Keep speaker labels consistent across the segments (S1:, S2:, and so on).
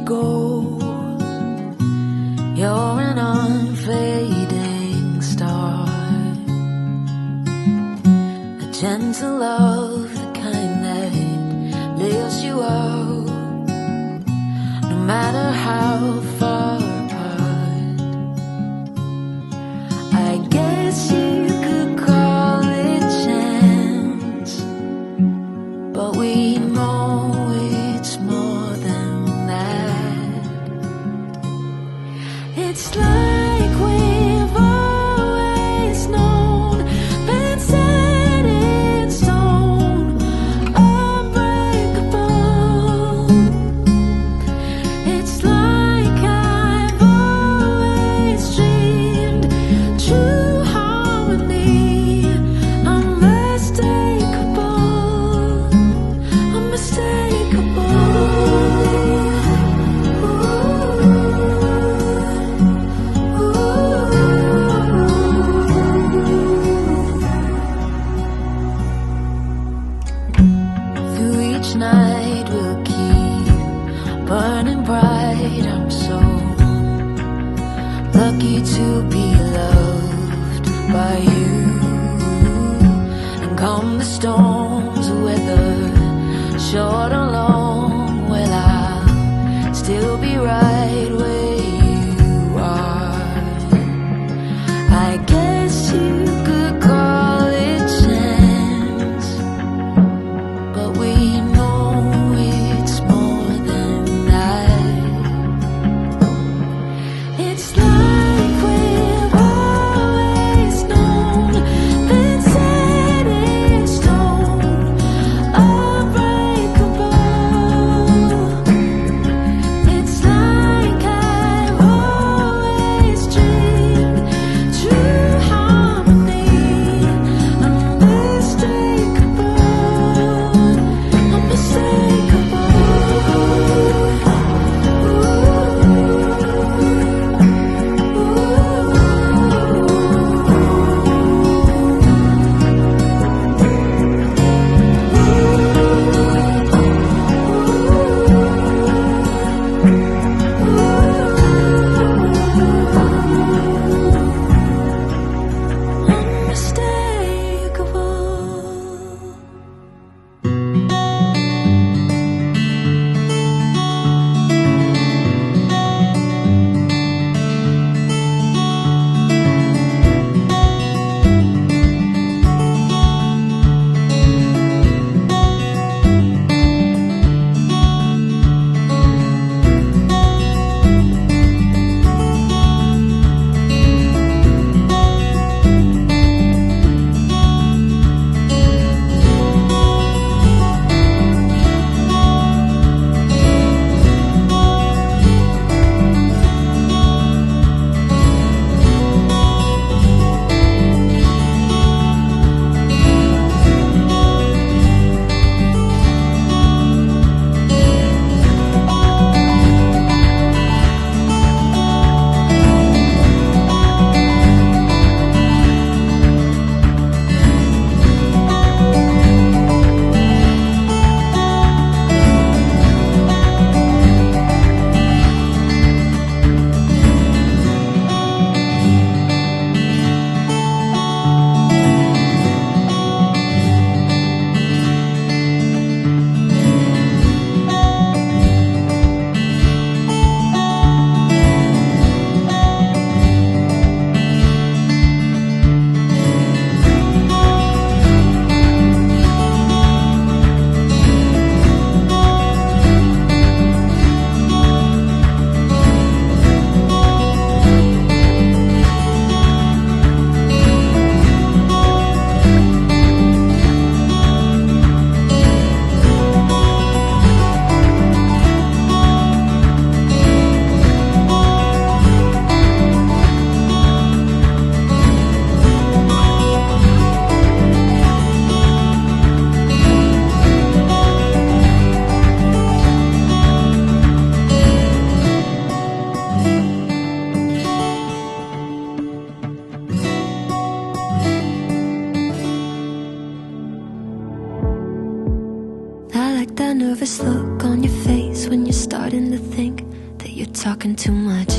S1: go. You're an unfading star, a gentle love, the kind that lifts you up, no matter how far apart. I guess you could call it chance, but we know it's more than that. It's like we've always known, been set in stone, unbreakable. It's like I've always dreamed, true harmony, unmistakable, unmistakable. Through each night we'll keep burning bright. I'm so lucky to be loved by you. And come the storms, whether short or long, well, I'll still be right where you are. I guess you could call it chance, but we know it's more than that. It's like we've always known, been set in stone, unbreakable. It's like I've always dreamed, true harmony, unmistakable, unmistakable. I like that nervous look on your face when you're starting to think you're talking too much.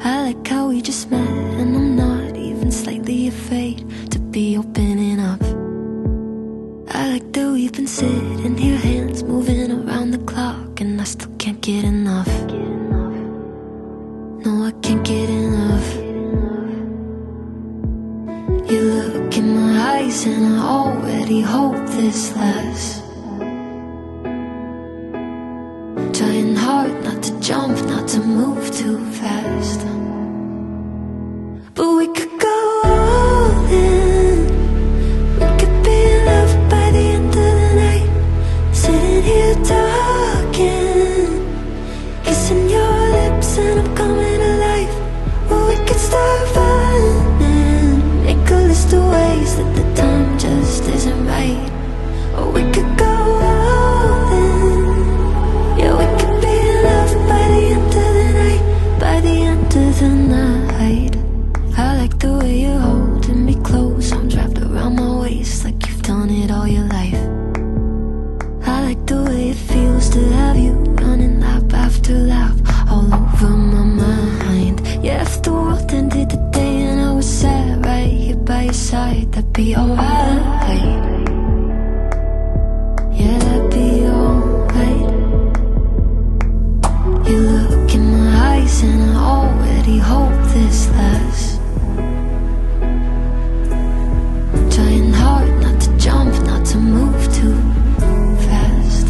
S1: I like how we just met, and I'm not even slightly afraid to be opening up. I like that we've been sitting here, hands moving around the clock, and I still can't get enough. No, I can't get enough. You look in my eyes and I already hope this lasts. Trying hard not to jump, not to move too fast. But we could go all in. We could be in love by the end of the night. Sitting here talking, kissing your lips and I'm coming alive. Or we could start running, make a list of ways that the time just isn't right. Or we could go all in. Yeah, we could be in love by the end of the night. By the end of the night. I like the way you're holding me close, arms wrapped around my waist like you've done it all your life. I like the way it feels to have you running lap after lap all over my mind. Yeah, if the world ended today and I was sat right here by your side, that'd be alright. Yeah, that'd be alright. You look in my eyes and I already hope this lasts. Trying hard not to jump, not to move too fast.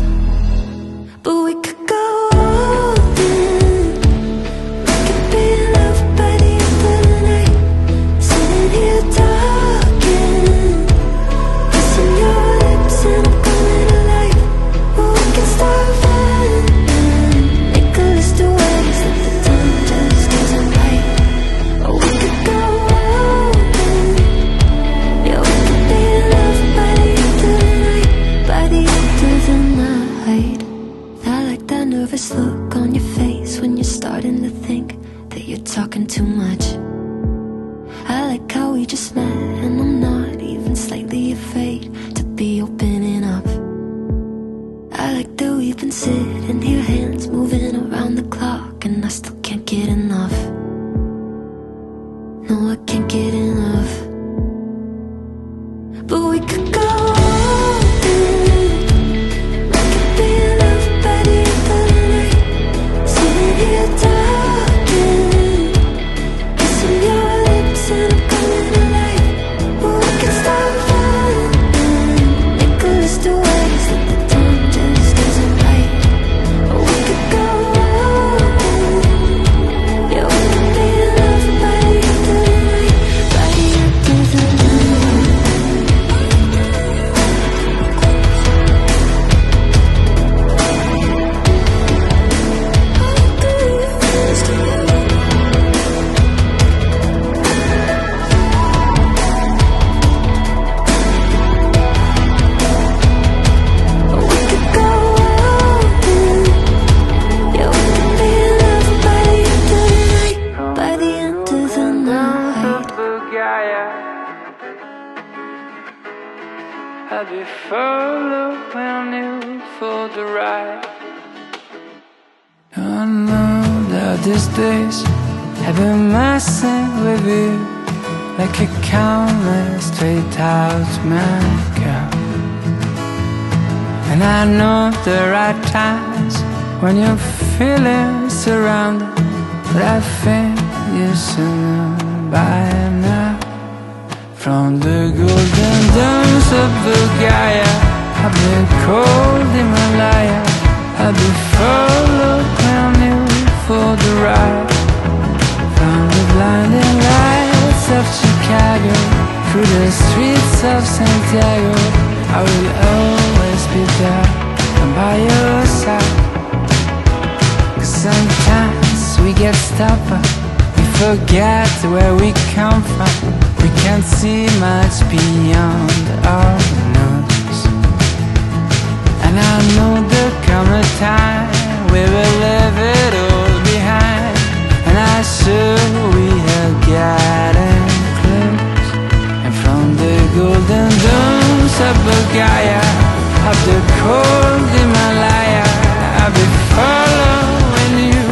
S1: But we could go all in. We could be in love by the end of the night. Sitting here talking, kissing your lips and I'm coming alive. Or we can start running, make a list of ways that the time just isn't right. Or we could go all in. Yeah, we could be in love by the end of the night. By the end of the night. I like that nervous look on your face when you're starting to think that you're talking too much. I like how we just met, and I'm not even slightly afraid to be opening up. I like that we've been sitting here, hands moving around the clock, and I still can't get enough. No, I can't get enough. But we could go all in. We could be in love by the end of the night. Sitting here talking, kissing your lips and I'm coming alive. Or we can start running, make a list of ways that the time just isn't right. Or we could go all in. Yeah, we could be in love by the end of the night. By the end of the night.
S2: I'll be following you for the ride. I know that these days I've been messing with you like a countless straight out makeup. And I know the right times when you're feeling surrounded, but I think you should know by now. From the golden domes of Bulgaria, I've been cold Himalaya. I'll be following you for the ride. From the blinding lights of Chicago through the streets of Santiago, I will always be there and by your side. 'Cause sometimes we get stubborn, we forget where we come from. We can't see much beyond our nose. And I know there'll come a time we will leave it all behind. And I sure we are getting close. And from the golden domes of Bulgaria, up the cold Himalaya, I'll be following you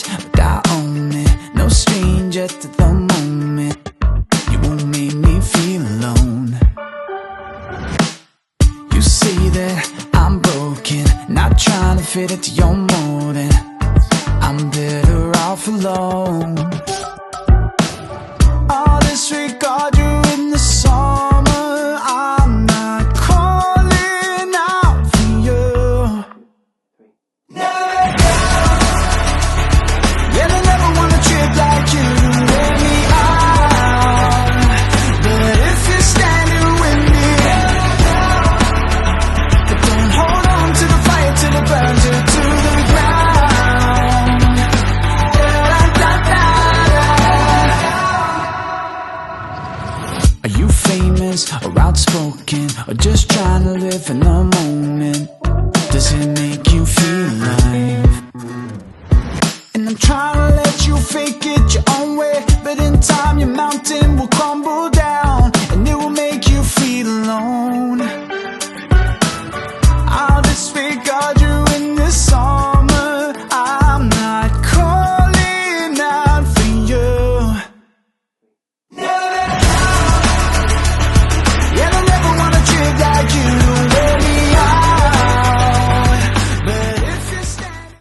S2: this